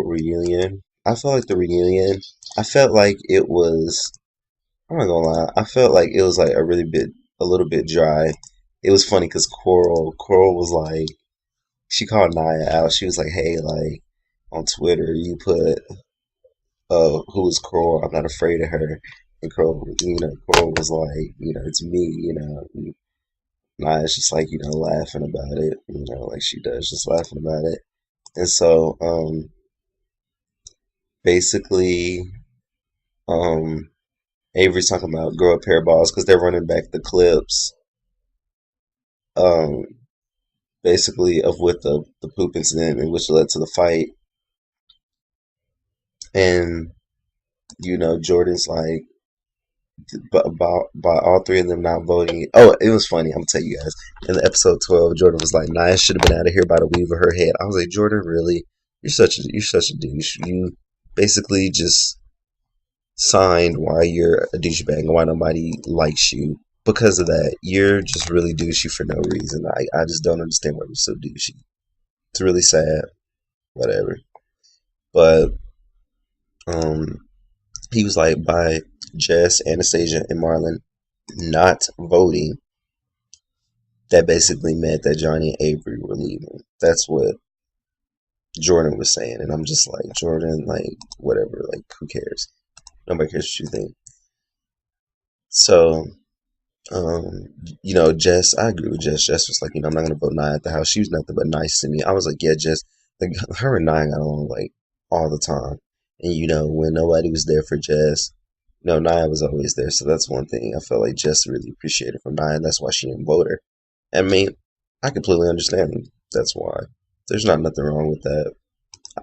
reunion. I felt like the reunion, I felt like it was, I'm not gonna lie, I felt like it was like a little bit dry. It was funny because Coral was like, she called Naya out. She was like, hey, like, on Twitter, you put, who is Coral? I'm not afraid of her. And Coral was like, it's me, Naya's just like, laughing about it, like she does, just laughing about it. And so, basically, um, Avery's talking about grow a pair of balls because they're running back the clips, um, basically of what the poop incident and which led to the fight. And, Jordan's like, but about by all three of them not voting. Oh, it was funny. I'm gonna tell you guys. In the episode 12, Jordan was like, Naya should have been out of here by the weave of her head. I was like, Jordan, really? You're such a douche. You basically just signed why you're a douchebag and why nobody likes you. Because of that, you're just really douchey for no reason. I just don't understand why you're so douchey. It's really sad. Whatever. But um he was like, by Jess, Anastasia, and Marlon not voting, that basically meant that Johnny and Avery were leaving. That's what Jordan was saying. And I'm just like, Jordan, like, whatever, like, who cares? Nobody cares what you think. So, Jess, I agree with Jess. Jess was like, I'm not going to vote Nia at the house. She was nothing but nice to me. I was like, yeah, Jess, like, her and Nia got along, like, all the time. And, when nobody was there for Jess, Nia was always there. So that's one thing I felt like Jess really appreciated from Nia. And that's why she didn't vote her. I mean, I completely understand. That's why. There's not nothing wrong with that,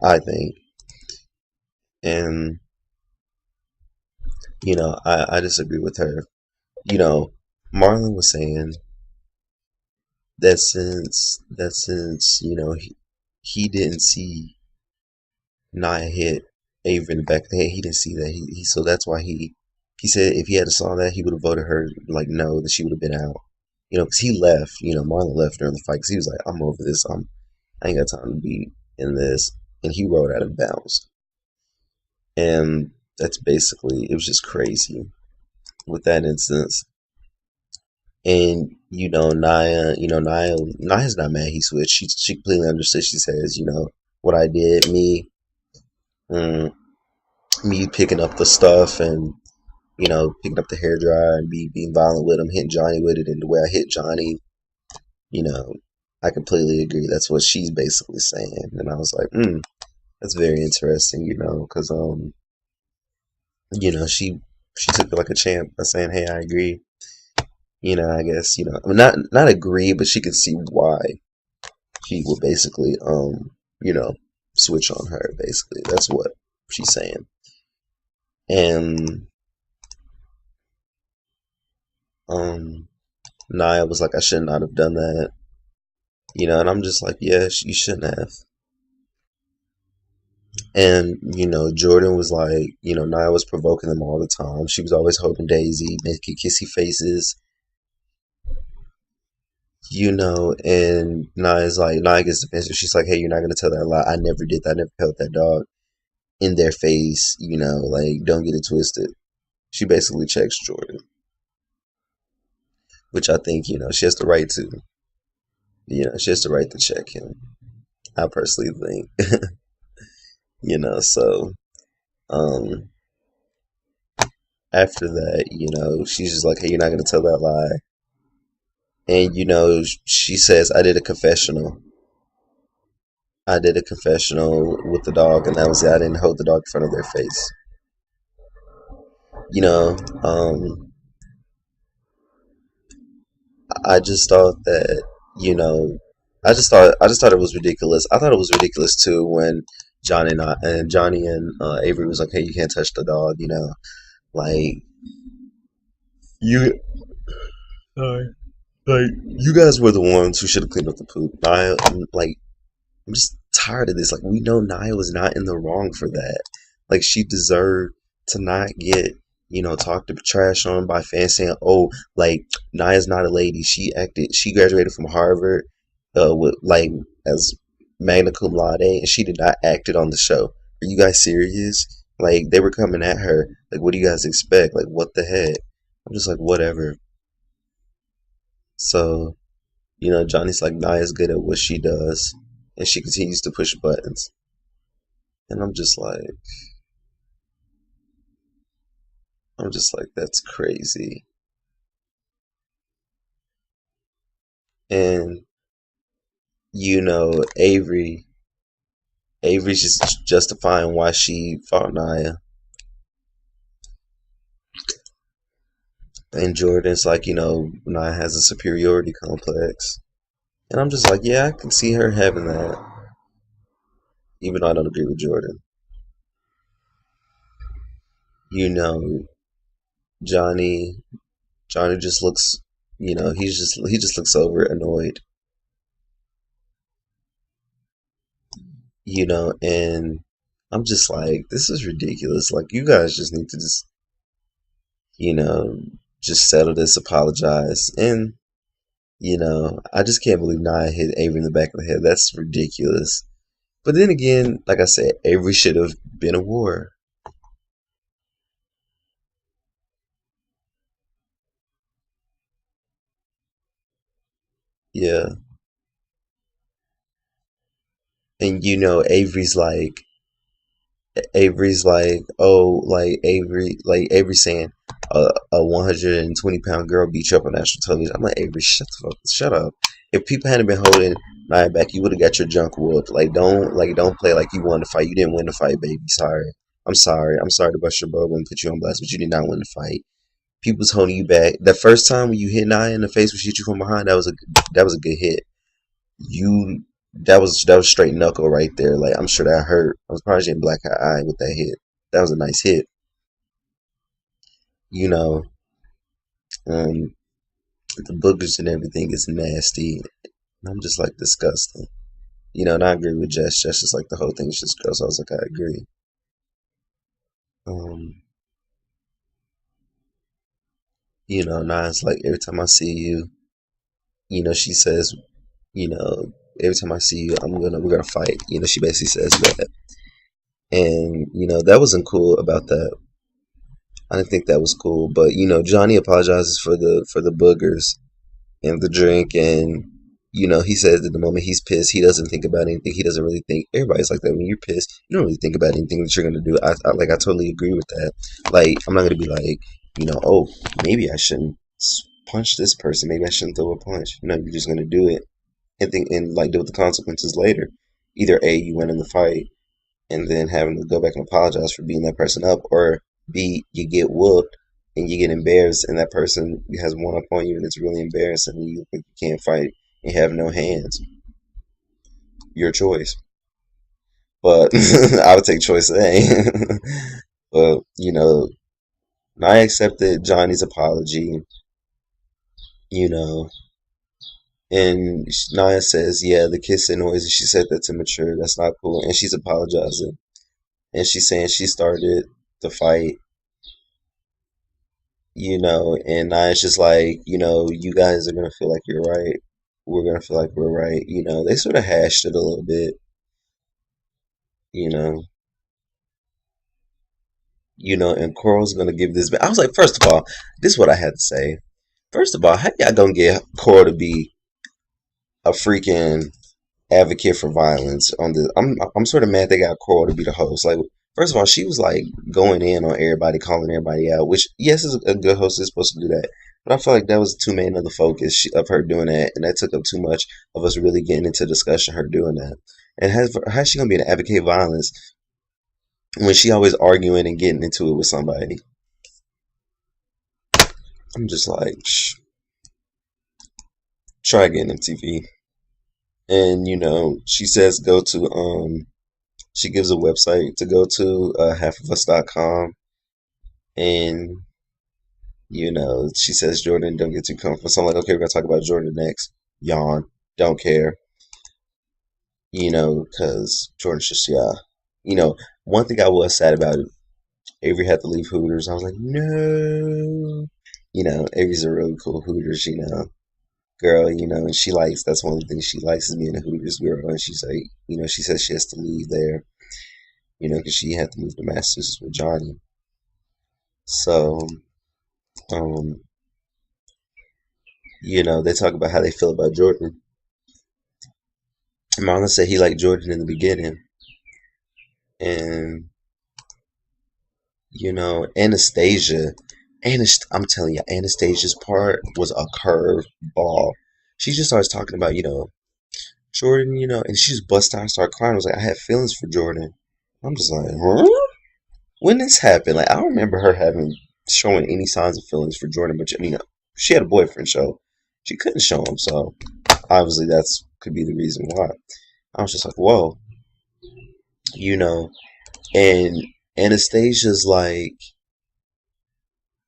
I think. And, I disagree with her. Marlon was saying that since he didn't see Nia hit Avery in the back of the head, he didn't see that. So that's why he said if he had saw that, he would have voted her like no, that she would have been out. Because he left. Marlon left during the fight because he was like, I'm over this. I ain't got time to be in this, and he rode out of bounds. And that's basically, it was just crazy with that instance. And Naya's not mad he switched. She completely understood. She says, what I did, mm, me picking up the stuff and picking up the hairdryer and being violent with him, hitting Johnny with it, and the way I hit Johnny, I completely agree. That's what she's basically saying. And I was like, that's very interesting, because she took it like a champ by saying, hey, I agree. I guess, I mean, not agree, but she could see why he would basically, switch on her, basically. That's what she's saying. And, Naya was like, I should not have done that. And I'm just like, yeah, you shouldn't have. And, Jordan was like, Naya was provoking them all the time. She was always holding Daisy, making kissy faces. And Naya gets defensive. She's like, hey, you're not going to tell that lie. I never did that. I never held that dog in their face. Like, don't get it twisted. She basically checks Jordan, which I think, she has the right to. She has the right to check him. I personally think. So, um, after that, she's just like, hey, you're not going to tell that lie. And, she says, I did a confessional. I did a confessional with the dog, and that was it. I didn't hold the dog in front of their face. I just thought that, I just thought it was ridiculous. I thought it was ridiculous too when Johnny and Avery was like, "Hey, you can't touch the dog," like you, like you guys were the ones who should have cleaned up the poop. I'm just tired of this. Like, we know Naya was not in the wrong for that. Like, she deserved to not get, talked to trash on by fans saying, oh, like, Naya's not a lady. She graduated from Harvard, with, like, as magna cum laude, and she did not act it on the show. Are you guys serious? Like, they were coming at her. Like, what do you guys expect? Like, what the heck? I'm just like, whatever. So, Johnny's like, Naya's good at what she does. And she continues to push buttons. And I'm just like, that's crazy. And, Avery's just justifying why she fought Naya. And Jordan's like, Naya has a superiority complex. And I'm just like, yeah, I can see her having that, even though I don't agree with Jordan. You know, Johnny, Johnny just looks, he just looks over annoyed, and I'm just like, this is ridiculous. Like, you guys just need to you know, just settle this, apologize, and I just can't believe Nia hit Avery in the back of the head. That's ridiculous. But then again, like I said, Avery should have been a war. Yeah. And Avery's like, oh, like Avery saying, a 120-pound girl beat you up on national television. I'm like, Avery, shut up. If people hadn't been holding Nia back, you would have got your junk whooped. Don't play like you won the fight. You didn't win the fight, baby. Sorry. I'm sorry. I'm sorry to bust your bubble and put you on blast, but you did not win the fight. People's holding you back. The first time when you hit Nia in the face, when she hit you from behind, that was a good hit. You that was straight knuckle right there. Like, I'm sure that hurt. I was probably in black eye with that hit. That was a nice hit. You know, um, the boogers and everything is nasty. And I'm just like, disgusting. And I agree with Jess. Jess is like, the whole thing is just gross. I was like, I agree. Um, Na's like, every time I see you, she says, you know, every time I see you, we're gonna fight. She basically says that. And, that wasn't cool about that. I didn't think that was cool. But, Johnny apologizes for the boogers and the drink, and he says that the moment he's pissed, he doesn't think about anything. He doesn't really think. Everybody's like that. When you're pissed, you don't really think about anything that you're gonna do. I totally agree with that. Like, I'm not gonna be like, oh, maybe I shouldn't punch this person. Maybe I shouldn't throw a punch. You're just gonna do it and think and like deal with the consequences later. Either A, you win in the fight, and then having to go back and apologize for beating that person up, or B, you get whooped and you get embarrassed, and that person has one up on you, and it's really embarrassing, and you think you can't fight and have no hands. Your choice. But I would take choice A. But, I accepted Johnny's apology, you know, and Naya says, yeah, the kissing noise, and she said that's immature, that's not cool, and she's apologizing. And she's saying she started the fight, and Naya's just like, you guys are gonna feel like you're right. We're gonna feel like we're right. They sort of hashed it a little bit, you know, and Coral's gonna give this. I was like, first of all, this is what I had to say. First of all, how y'all gonna get Coral to be a freaking advocate for violence on the? I'm sort of mad they got Coral to be the host. Like, first of all, she was like going in on everybody, calling everybody out, which, yes, is a good host is supposed to do that. But I feel like that was too main of the focus of her doing that, and that took up too much of us really getting into discussion. Her doing that, and how's she gonna be an advocate of violence when she always arguing and getting into it with somebody? I'm just like, try again, MTV. And she says go to she gives a website to go to, halfofus.com, and she says, Jordan, don't get too comfortable. So I'm like, okay, we're gonna talk about Jordan next. Yawn. Don't care. Because Jordan's just, yeah. One thing I was sad about it, Avery had to leave Hooters. I was like, no. Avery's a really cool Hooters, girl, and that's one of the things she likes is being a Hooters girl. And she's like, she says she has to leave there. because she had to move to Massachusetts with Johnny. So, um, they talk about how they feel about Jordan. Marlon said he liked Jordan in the beginning, and Anastasia, I'm telling you, Anastasia's part was a curve ball. She just starts talking about, Jordan, and she just bust out and started crying. I was like, I had feelings for Jordan. I'm just like, huh? When this happened? Like, I don't remember her showing any signs of feelings for Jordan, but she had a boyfriend, so she couldn't show him. So obviously, that's could be the reason why. I was just like, whoa, you know. And Anastasia's like,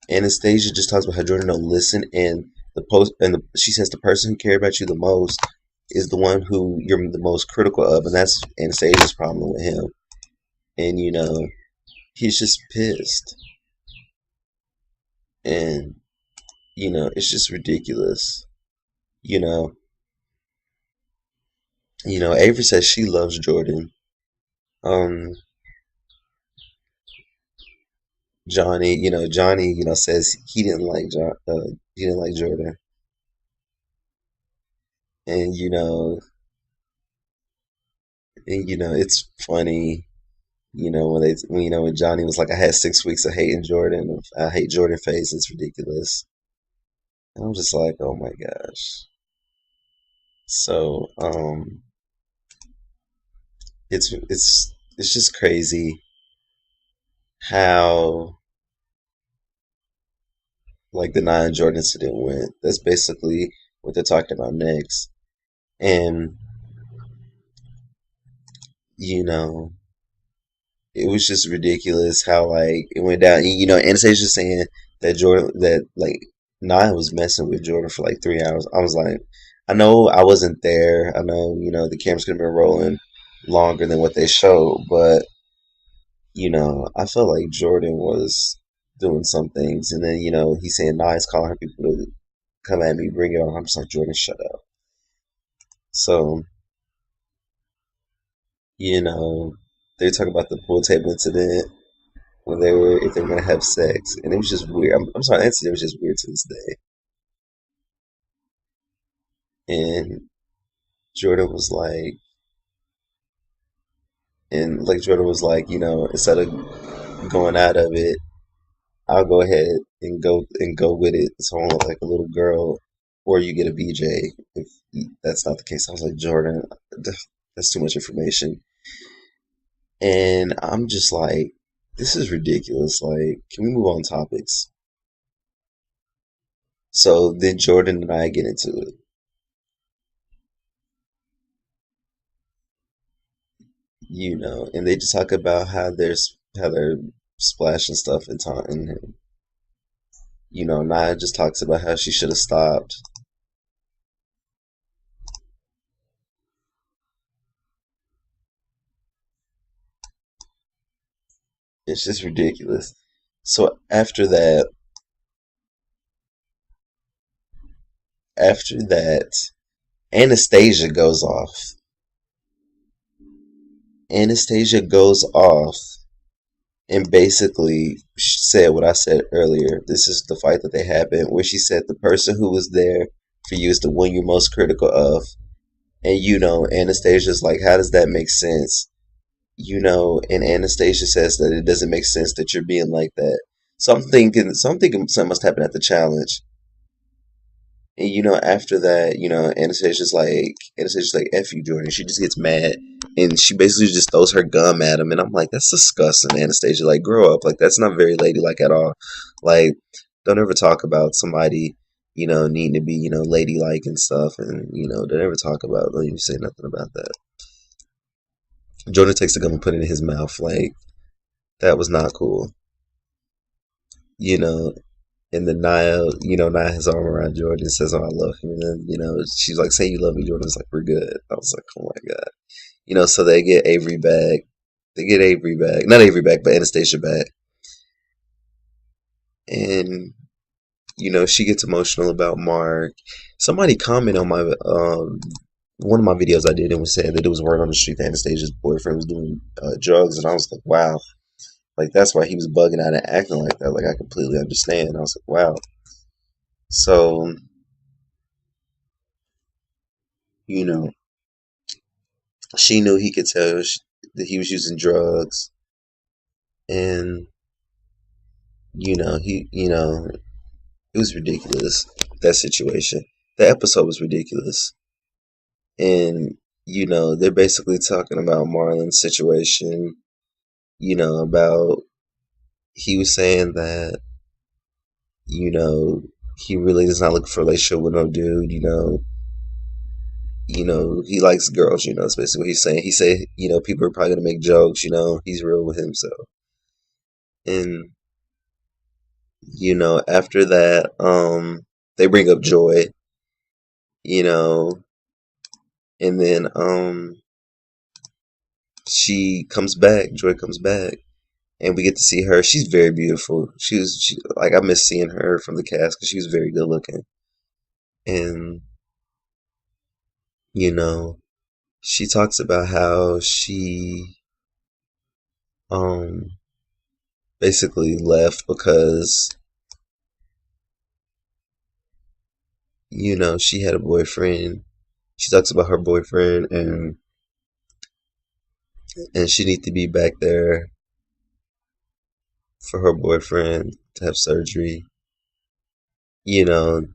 Anastasia just talks about how Jordan don't listen, and she says the person who cared about you the most is the one who you're the most critical of, and that's Anastasia's problem with him. And he's just pissed, and it's just ridiculous. You know, Avery says she loves Jordan. Um, Johnny, says he didn't like he didn't like Jordan, and it's funny. When Johnny was like, I had 6 weeks of hating Jordan, I hate Jordan face. It's ridiculous. And I'm just like, oh my gosh. So, it's just crazy how like the Naya and Jordan incident went. That's basically what they're talking about next. And you know, it was just ridiculous how like it went down. And, Anastasia's saying that like Naya was messing with Jordan for like 3 hours. I was like, I know I wasn't there. I know the cameras could have been rolling longer than what they showed, but I felt like Jordan was doing some things, and then he's saying Naya's calling her people to come at me, bring it on. I'm just like, Jordan, shut up. So they talk about the pool table incident when if they were gonna have sex, and it was just weird. I'm sorry, that incident was just weird to this day. And Jordan was like, instead of going out of it, I'll go ahead and go with it. So I look like a little girl, or you get a BJ. If that's not the case, I was like, Jordan, that's too much information. And I'm just like, this is ridiculous. Like, can we move on topics? So then Jordan and I get into it, and they just talk about how they're splashing stuff and taunting him. Nia just talks about how she should have stopped. It's just ridiculous. So after that, Anastasia goes off. Anastasia goes off and basically said what I said earlier. This is the fight that they happened, where she said the person who was there for you is the one you're most critical of. And Anastasia's like, how does that make sense? And Anastasia says that it doesn't make sense that you're being like that. So I'm thinking something must happen at the challenge. And after that, Anastasia's like, F you, Jordan. She just gets mad and she basically just throws her gum at him. And I'm like, that's disgusting, Anastasia. Like, grow up. Like, that's not very ladylike at all. Like, don't ever talk about somebody, needing to be, ladylike and stuff. And, don't ever don't even say nothing about that. Jordan takes the gum and put it in his mouth. Like, that was not cool. You know, and then Naya has arm around Jordan and says, oh, I love him. And then, she's like, say you love me. Jordan's like, we're good. I was like, oh my God. So they get Avery back. They get Avery back. Not Avery back, but Anastasia back. And, she gets emotional about Mark. Somebody comment on my one of my videos I did, it was saying that it was word on the street that Anastasia's boyfriend was doing drugs, and I was like, wow, like that's why he was bugging out and acting like that. Like I completely understand. I was like, wow. So you know, she knew he could tell that he was using drugs, and it was ridiculous, that situation. The episode was ridiculous, and they're basically talking about Marlon's situation. About he was saying that you know he really does not look for a relationship with no dude. He likes girls. That's basically what he's saying. He said, people are probably gonna make jokes. He's real with himself. And after that, they bring up Joy. You know, and then she comes back. Joy comes back, and we get to see her. She's very beautiful. Like I miss seeing her from the cast because she was very good looking. And you know, she talks about how she um basically left because she had a boyfriend. She talks about her boyfriend, and she needs to be back there for her boyfriend to have surgery.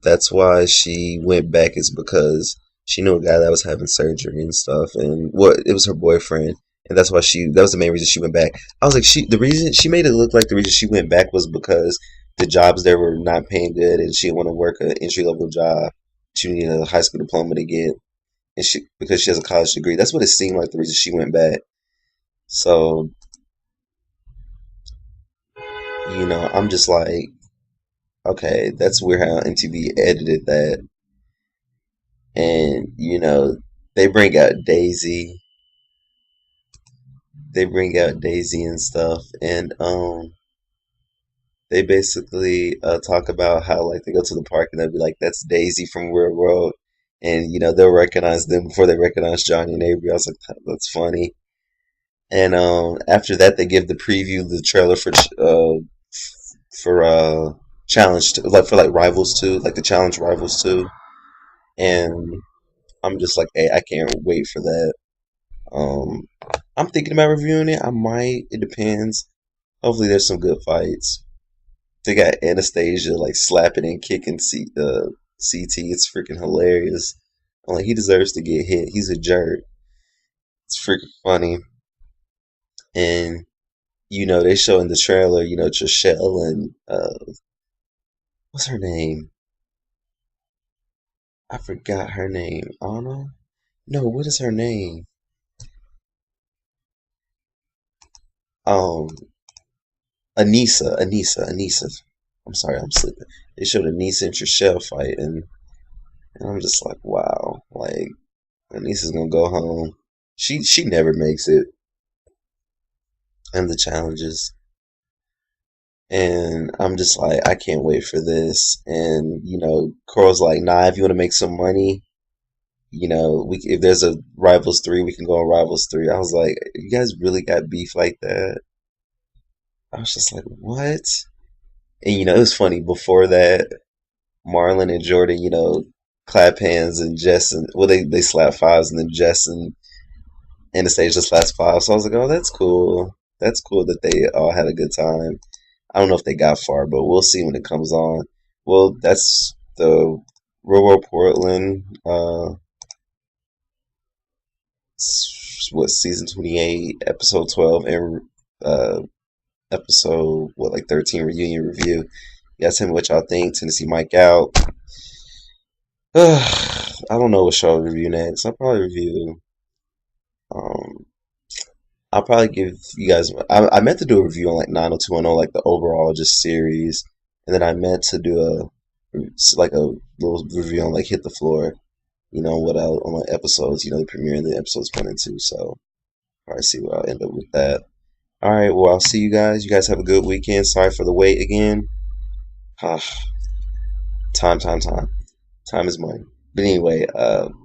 That's why she went back, is because she knew a guy that was having surgery and stuff, and it was her boyfriend, and that's why that was the main reason she went back. I was like, the reason she made it look like the reason she went back was because the jobs there were not paying good, and she didn't want to work an entry level job. She needed a high school diploma to get, and because she has a college degree. That's what it seemed like the reason she went back. So, I'm just like, okay, that's weird how MTV edited that. And, they bring out Daisy. They bring out Daisy and stuff. And they basically talk about how, like, they go to the park and they'll be like, that's Daisy from Real World. And, they'll recognize them before they recognize Johnny and Avery. I was like, that's funny. And after that, they give the preview, the trailer for Challenge, like for like Rivals 2, like the Challenge Rivals 2. And I'm just like, hey, I can't wait for that. Um, I'm thinking about reviewing it. I might. It depends. Hopefully, there's some good fights. They got Anastasia like slapping and kicking CT. It's freaking hilarious. I'm like, he deserves to get hit. He's a jerk. It's freaking funny. And they show in the trailer, Trishelle and what's her name? I forgot her name. Anna? No, what is her name? Um, Anissa. I'm sorry, I'm sleeping. They showed Anissa and Trishelle fight, and I'm just like, wow, like Anissa's gonna go home. She never makes it in the challenges, and I'm just like, I can't wait for this. And Coral's like, nah, if you want to make some money, if there's a Rivals 3, we can go on Rivals 3. I was like, you guys really got beef like that? I was just like, what? And it was funny before that. Marlon and Jordan, clap hands, and Jess and well, they slap fives, and then Jess and Anastasia slaps fives. So I was like, oh, that's cool. That's cool that they all had a good time. I don't know if they got far, but we'll see when it comes on. Well, that's the Real World Portland. What, season 28, episode 12, and episode like 13 reunion review. You guys tell me what y'all think. Tennessee Mike out. I don't know what show I'll review next. Um, I'll probably give you guys. I meant to do a review on like 90210, like the overall just series, and then I meant to do like a little review on like Hit the Floor. What I on my episodes. The premiere and the episodes 1 and 2. So probably see what I'll end up with that. All right. Well, I'll see you guys. You guys have a good weekend. Sorry for the wait again. Ah, time. Time is money. But anyway,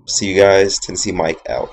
see you guys. Tennessee Mike out.